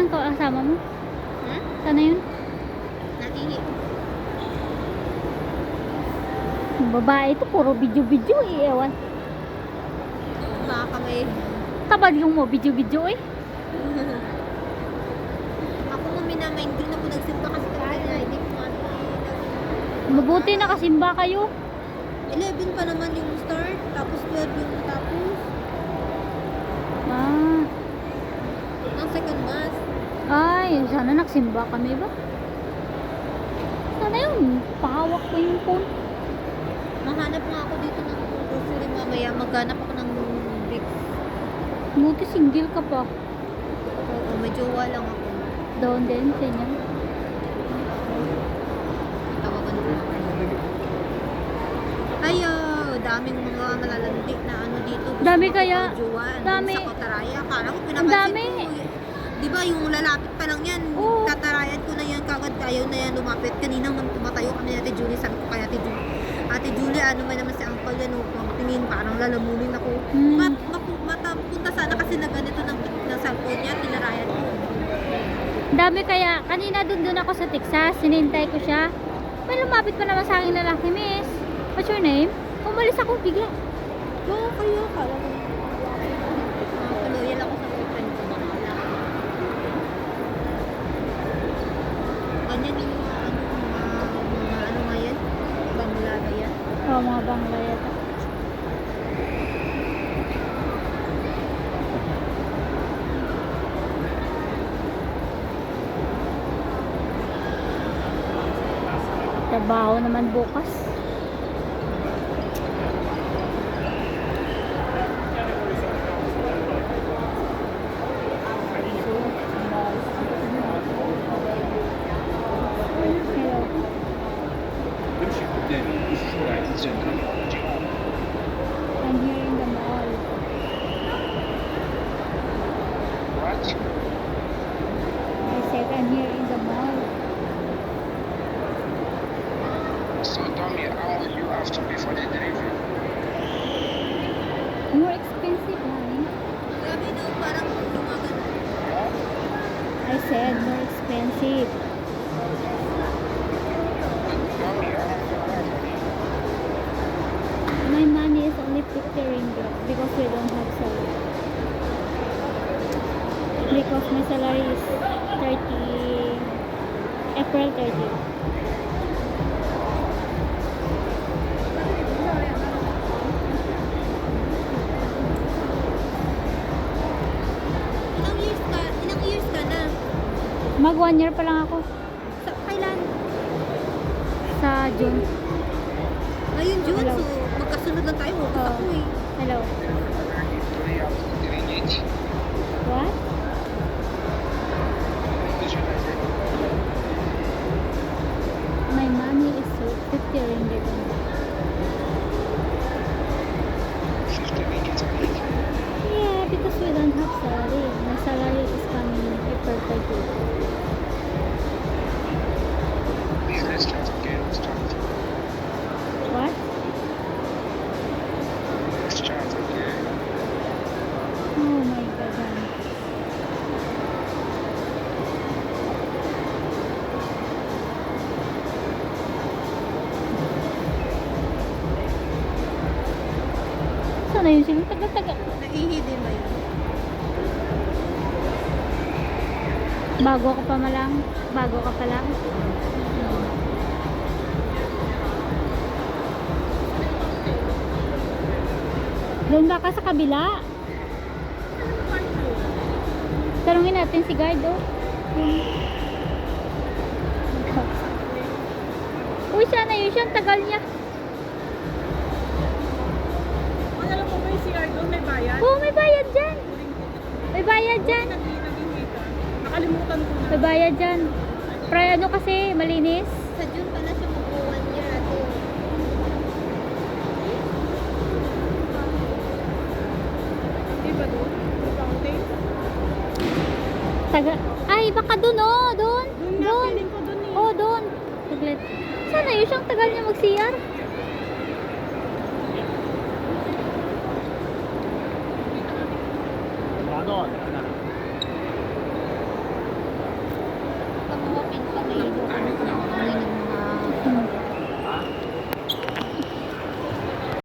yung kasama mo? Hmm? Sana yun? Naihi. Yung babae ito, puro video-video eh. Ewan. Baka may... Tabad yung mo, video-video eh. Ako mo minamain din ako nagsimba kasi kanina hindi ko Mabuti nakasimba kayo. 11 pa naman yung start, tapos 12 yung tapos. Ah. Ang second mass. Ay, sana nagsimba kami ba? Sana yun, pahawak ko yung phone. Mahanap nga ako dito ng grocery mamaya. Maghanap ako ng bricks. Buti single ka pa. Oo, may jowa lang ako. Doon din, kanya. Tawagan ko. Ay, daming mga malalandi na ano dito. Gusto Dami ko kaya? jowa, Dami. Sa Kotaraya. Akala ko Ang pinapansin dami. ko. Di ba yung lalapit pa lang yan, Oo. tatarayan ko na yan kagad, ayaw na yan lumapit. Kanina tumatayo kami ni Ate Julie, sabi ko kay Ate Julie, ano man naman si Uncle yan, tingin parang lalamunin ako. Punta sana kasi na ganito ng cellphone niya, tinarayan ko. Dami kaya, kanina dun ako sa Texas, sinintay ko siya. May lumapit pa naman sa akin lalaki, miss. What's your name? Umalis ako bigla. Oo, kaya kala ko. Loyal ako sa girlfriend ko, bahala. Ganyan yung mga ano nga yan? Bangla ba yan? Oh, mga bangla yata. Trabaho naman bukas. I'm here in the mall. What? I said I'm here in the mall. So tell me, how much you have to pay for the delivery? More expensive, honey. Grabe no, parang lumagan. I said more expensive. Tell me, how much you have for it? My money is only 50 ringgit because we don't have salary. Because my salary is 30, April 30. Ilang years ka na? Mag 1 year pa lang ako Kailan? sa June. Ngayon June, Hello. so magkasunod lang tayo. Huwag ako eh. Hello. Do you have to ringgit? What? Did you like it? My money is 50 ringgit only. 50 ringgit a week? Yeah, because we don't have salary. My salary is coming April 30. Please, let's chat again. Let's chat. What? Let's chat again. Oh my god. honey. Sana yun sila taga-taga. Naihi din ba yun? Bago ka pa malang. Bago ka pa lang. Doon ba ka sa kabila? Tanungin natin si guard, oh. Uy, sana yun siya. Ang tagal niya. Alam mo ba yung CR doon may bayad? Oo, may bayad dyan. May bayad dyan. Nagkita. Nakalimutan ko na. May bayad dyan. Pre, ano kasi, malinis. Sa June pala siya mag-1 year ago. Di ba doon? Sa fountain? Taga, ay, baka dun, oh. Dun. Doon nga, Dun. feeling ko doon eh. Oh, dun. Saglit. Sana yun siyang tagal niya mag-CR.